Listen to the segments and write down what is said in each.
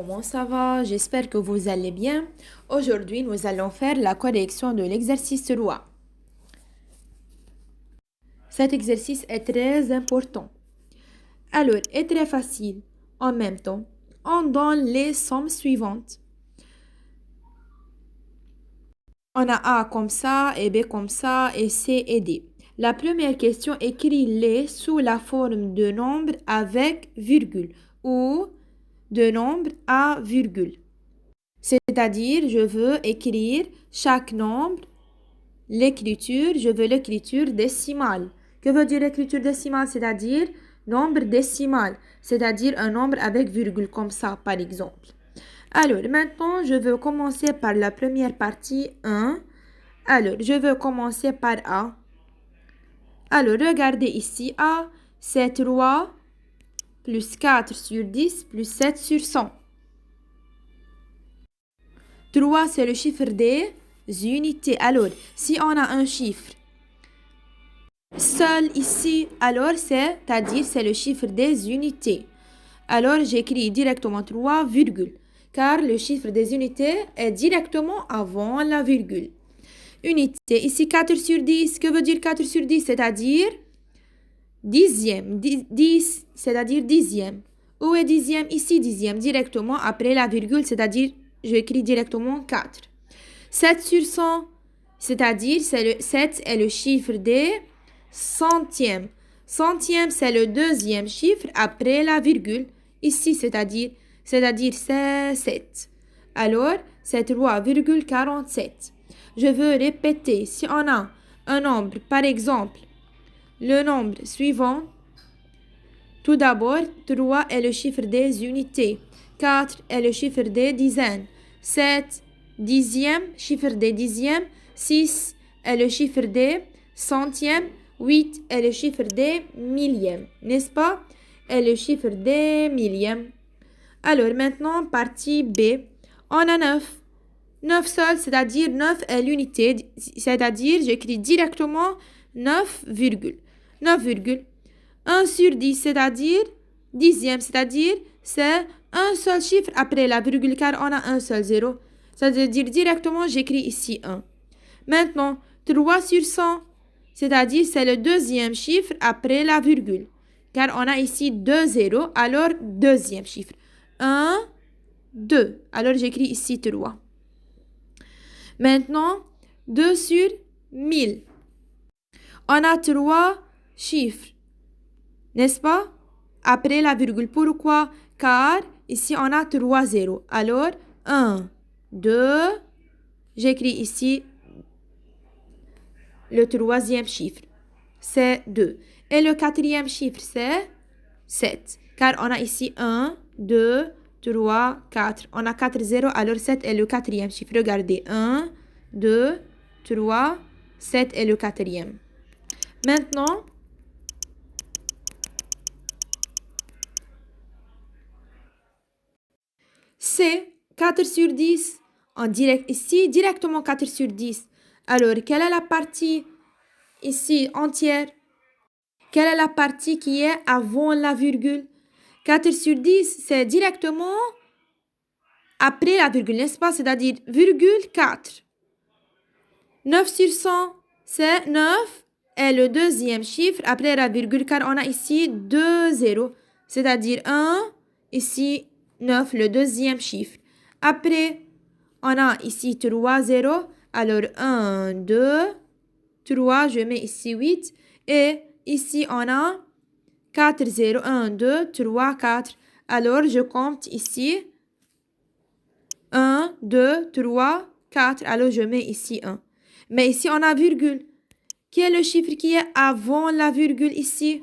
Comment ça va? J'espère que vous allez bien. Aujourd'hui, nous allons faire la correction de l'exercice roi. Cet exercice est très important. Alors, est très facile. En même temps, on donne les sommes suivantes. On a A comme ça, et B comme ça, et C et D. La première question écrit les sous la forme de nombres avec virgule ou de nombres à virgule. C'est-à-dire, je veux écrire chaque nombre, je veux l'écriture décimale. Que veut dire l'écriture décimale? C'est-à-dire nombre décimal, c'est-à-dire un nombre avec virgule comme ça, par exemple. Alors, maintenant, je veux commencer par la première partie, 1. Alors, je veux commencer par A. Alors, regardez ici, A, c'est 3 plus 4 sur 10 plus 7 sur 100. 3, c'est le chiffre des unités. Alors, si on a un chiffre seul ici, alors c'est-à-dire c'est le chiffre des unités. Alors, j'écris directement 3, virgule, car le chiffre des unités est directement avant la virgule. Unité, ici 4 sur 10, que veut dire 4 sur 10? C'est-à-dire dixième, 10, c'est-à-dire dixième. Où est dixième? Ici dixième, directement après la virgule, c'est-à-dire j'écris directement 4. 7 sur 100, c'est-à-dire 7 est le chiffre des centièmes. Centième, c'est le deuxième chiffre après la virgule. Ici, c'est-à-dire c'est 7. Alors, c'est 3,47. Je veux répéter, si on a un nombre, par exemple, le nombre suivant, tout d'abord, 3 est le chiffre des unités, 4 est le chiffre des dizaines, 7 dixième, chiffre des dixièmes, 6 est le chiffre des centièmes, 8 est le chiffre des millièmes, n'est-ce pas? Est le chiffre des millièmes. Alors maintenant, partie B, on a 9. 9 seul, c'est-à-dire 9 est l'unité, c'est-à-dire j'écris directement 9, 9, 1 sur 10, c'est-à-dire dixième, c'est-à-dire c'est un seul chiffre après la virgule car on a un seul zéro. C'est-à-dire directement, j'écris ici 1. Maintenant, 3 sur 100, c'est-à-dire c'est le deuxième chiffre après la virgule. Car on a ici 2 zéros, alors deuxième chiffre. 1, 2. Alors j'écris ici 3. Maintenant, 2 sur 1000. On a 3 chiffres, n'est-ce pas? Après la virgule. Pourquoi? Car ici, on a 3 zéros. Alors, 1, 2, j'écris ici le troisième chiffre, c'est 2. Et le quatrième chiffre, c'est 7. Car on a ici 1, 2, 3, 4. On a 4 zéros, alors 7 est le quatrième chiffre. Regardez, 1, 2, 3, 7 est le quatrième. Maintenant, c'est 4 sur 10. En direct ici, directement 4 sur 10. Alors, quelle est la partie ici entière? Quelle est la partie qui est avant la virgule? 4 sur 10, c'est directement après la virgule, n'est-ce pas? C'est-à-dire virgule 4. 9 sur 100, c'est 9 est le deuxième chiffre après la virgule car on a ici 2 zéros. C'est-à-dire 1, ici 9, le deuxième chiffre. Après, on a ici 3 zéros. Alors 1, 2, 3, je mets ici 8. Et ici, on a 4 zéros. 1, 2, 3, 4. Alors, je compte ici 1, 2, 3, 4. Alors, je mets ici 1. Mais ici, on a virgule. Quel est le chiffre qui est avant la virgule ici?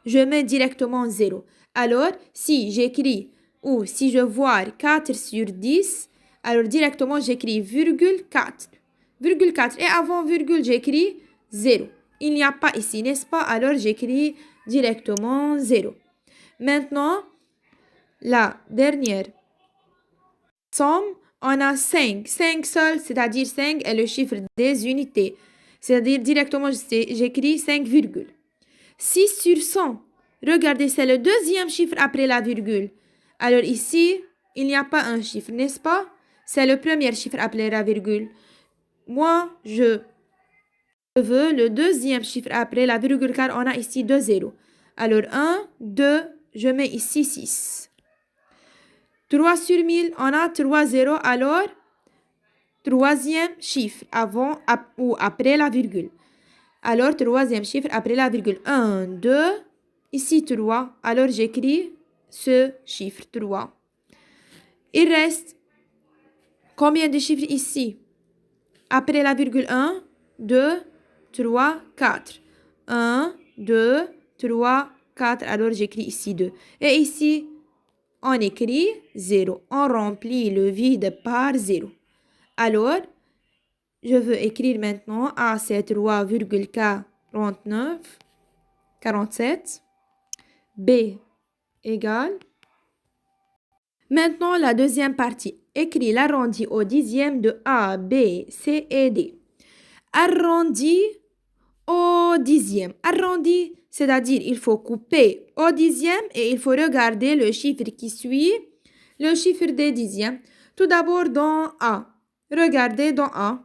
Je mets directement 0. Alors, si j'écris ou si je vois 4 sur 10, alors directement j'écris virgule 4. Virgule 4. Et avant virgule, j'écris 0. Il n'y a pas ici, n'est-ce pas? Alors, j'écris directement 0. Maintenant, la dernière somme, on a 5. 5 seul, c'est-à-dire 5 est le chiffre des unités. C'est-à-dire directement, j'écris 5 virgule. 6 sur 100. Regardez, c'est le deuxième chiffre après la virgule. Alors ici, il n'y a pas un chiffre, n'est-ce pas? C'est le premier chiffre après la virgule. Moi, je veux le deuxième chiffre après la virgule car on a ici deux zéros. Alors 1, 2, je mets ici 6. 3 sur 1000, on a 3 zéros, alors troisième chiffre avant ou après la virgule. Alors troisième chiffre après la virgule. 1, 2, ici 3. Alors j'écris ce chiffre 3. Il reste combien de chiffres ici? Après la virgule 1, 2, 3, 4. 1, 2, 3, 4. Alors j'écris ici 2. Et ici, on écrit 0. On remplit le vide par 0. Alors, je veux écrire maintenant A, c'est 3,47. B égale. Maintenant, la deuxième partie. Écris l'arrondi au dixième de A, B, C et D. Arrondi au dixième. Arrondi, c'est-à-dire il faut couper au dixième et il faut regarder le chiffre qui suit le chiffre des dixièmes. Tout d'abord dans A. Regardez dans A.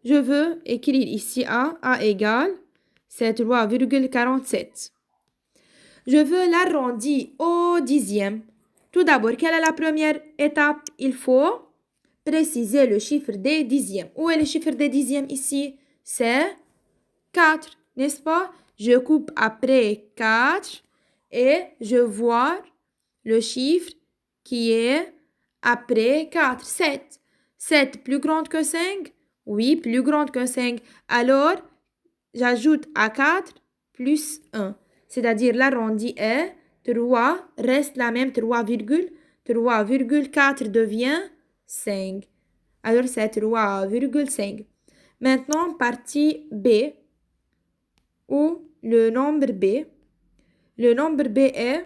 Je veux écrire ici A égale, c'est 3,47. Je veux l'arrondir au dixième. Tout d'abord, quelle est la première étape? Il faut préciser le chiffre des dixièmes. Où est le chiffre des dixièmes ici? C'est 4, n'est-ce pas? Je coupe après 4 et je vois le chiffre qui est après 4, 7. 7 plus grande que 5? Oui, plus grande que 5. Alors, j'ajoute à 4 plus 1. C'est-à-dire l'arrondi est 3, reste la même 3,4 devient 5. Alors, c'est 3,5. Maintenant, partie B, ou le nombre B. Le nombre B est,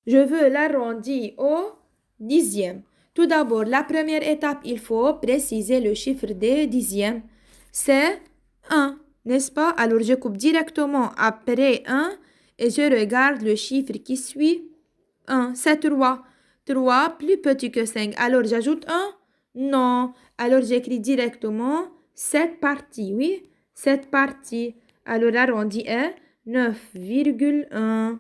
je veux l'arrondir au dixième. Tout d'abord, la première étape, il faut préciser le chiffre des dixièmes. C'est 1, n'est-ce pas? Alors, je coupe directement après 1 et je regarde le chiffre qui suit 1. C'est 3. 3 plus petit que 5. Alors, j'ajoute 1? Non. Alors, j'écris directement cette partie, oui? Cette partie. Alors, l'arrondi est 9,1.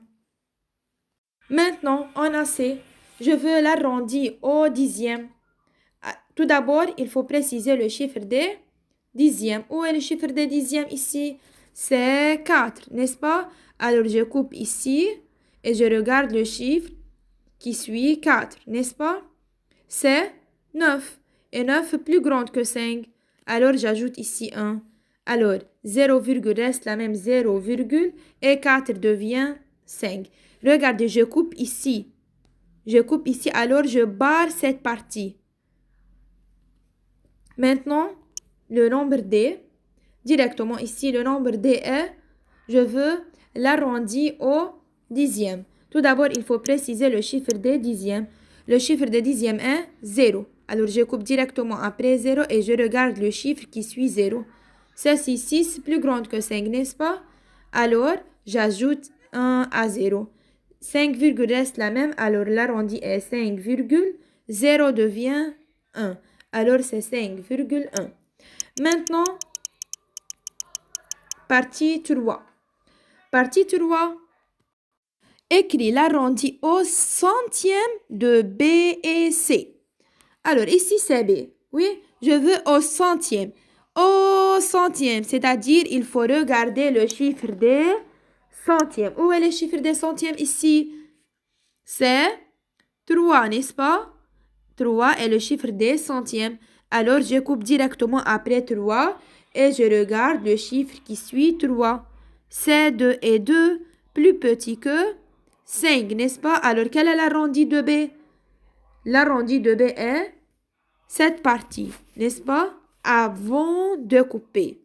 Maintenant, on a C. Je veux l'arrondir au dixième. Tout d'abord, il faut préciser le chiffre des dixièmes. Où est le chiffre des dixièmes ici? C'est 4, n'est-ce pas? Alors, je coupe ici et je regarde le chiffre qui suit 4, n'est-ce pas? C'est 9. Et 9 plus grande que 5. Alors, j'ajoute ici 1. Alors, 0, reste la même 0, et 4 devient 5. Regardez, je coupe ici. Je coupe ici, alors je barre cette partie. Maintenant, le nombre D. Directement ici, le nombre D est, je veux l'arrondir au dixième. Tout d'abord, il faut préciser le chiffre des dixièmes. Le chiffre des dixièmes est 0. Alors, je coupe directement après 0 et je regarde le chiffre qui suit 0. C'est 6 plus grande que 5, n'est-ce pas? Alors, j'ajoute 1 à 0. 5, reste la même, alors l'arrondi est 5, 0 devient 1. Alors, c'est 5,1. Maintenant, partie 3. Partie 3. Écris l'arrondi au centième de B et C. Alors, ici, c'est B. Oui, je veux au centième. Au centième, c'est-à-dire, il faut regarder le chiffre des centièmes. Où est le chiffre des centièmes ici? C'est 3, n'est-ce pas? 3 est le chiffre des centièmes. Alors, je coupe directement après 3 et je regarde le chiffre qui suit 3. C'est 2 et 2 plus petit que 5, n'est-ce pas? Alors, quel est l'arrondi de B? L'arrondi de B est cette partie, n'est-ce pas? Avant de couper.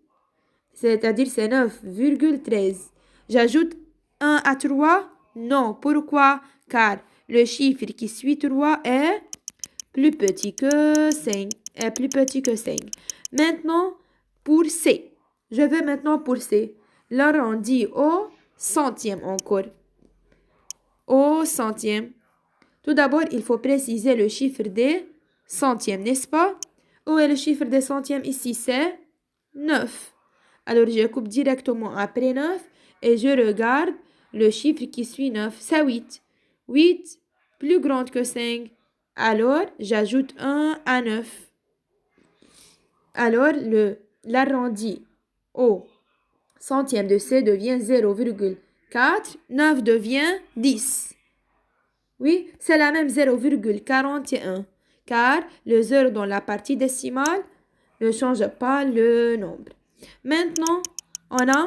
C'est-à-dire, c'est 9,13. J'ajoute 1 à 3? Non. Pourquoi? Car le chiffre qui suit 3 est plus petit que 5. Est plus petit que 5. Maintenant, pour C. Je veux maintenant pour C. L'arrondi au centième encore. Au centième. Tout d'abord, il faut préciser le chiffre des centièmes, n'est-ce pas? Où est le chiffre des centièmes ici? C'est 9. Alors, je coupe directement après 9 et je regarde le chiffre qui suit 9. C'est 8. 8 plus grand que 5. Alors, j'ajoute 1 à 9. Alors, l'arrondi au centième de C devient 0,4. 9 devient 10. Oui, c'est la même 0,41. Car le 0 dans la partie décimale ne change pas le nombre. Maintenant, on a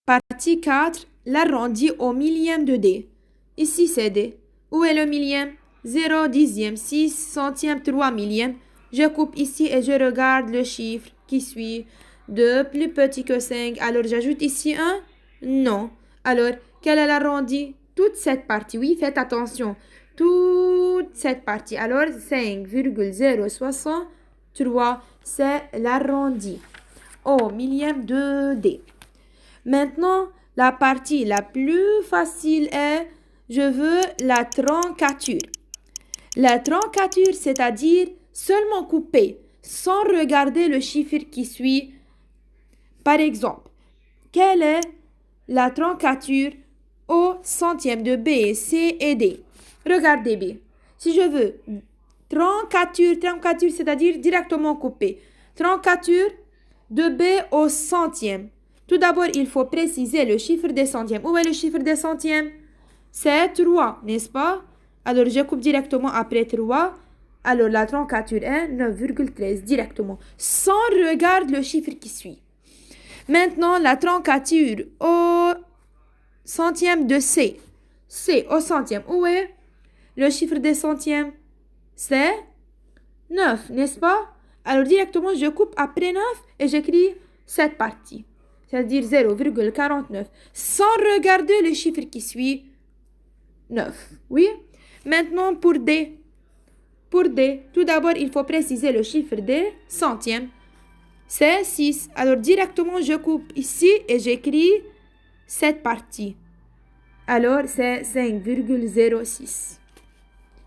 partie 4, l'arrondi au millième de D. Ici, c'est D. Où est le millième? 0, dixième, 6, centième, 3 millième. Je coupe ici et je regarde le chiffre qui suit. 2 plus petit que 5. Alors, j'ajoute ici 1? Non. Alors, quel est l'arrondi? Toute cette partie. Oui, faites attention. Toute cette partie. Alors, 5,063, c'est l'arrondi au millième de D. Maintenant, la partie la plus facile est, je veux la troncature. La troncature, c'est-à-dire seulement couper, sans regarder le chiffre qui suit. Par exemple, quelle est la troncature au centième de B, C et D? Regardez B. Si je veux troncature, c'est-à-dire directement couper. Troncature de B au centième. Tout d'abord, il faut préciser le chiffre des centièmes. Où est le chiffre des centièmes? C'est 3, n'est-ce pas? Alors, je coupe directement après 3. Alors, la troncature est 9,13 directement, sans regarder le chiffre qui suit. Maintenant, la troncature au centième de C. C au centième. Où est le chiffre des centièmes? C'est 9, n'est-ce pas? Alors, directement, je coupe après 9 et j'écris cette partie. C'est-à-dire 0,49. Sans regarder le chiffre qui suit 9. Oui? Maintenant, pour D. Pour D, tout d'abord, il faut préciser le chiffre des centièmes. C'est 6. Alors, directement, je coupe ici et j'écris cette partie. Alors, c'est 5,06.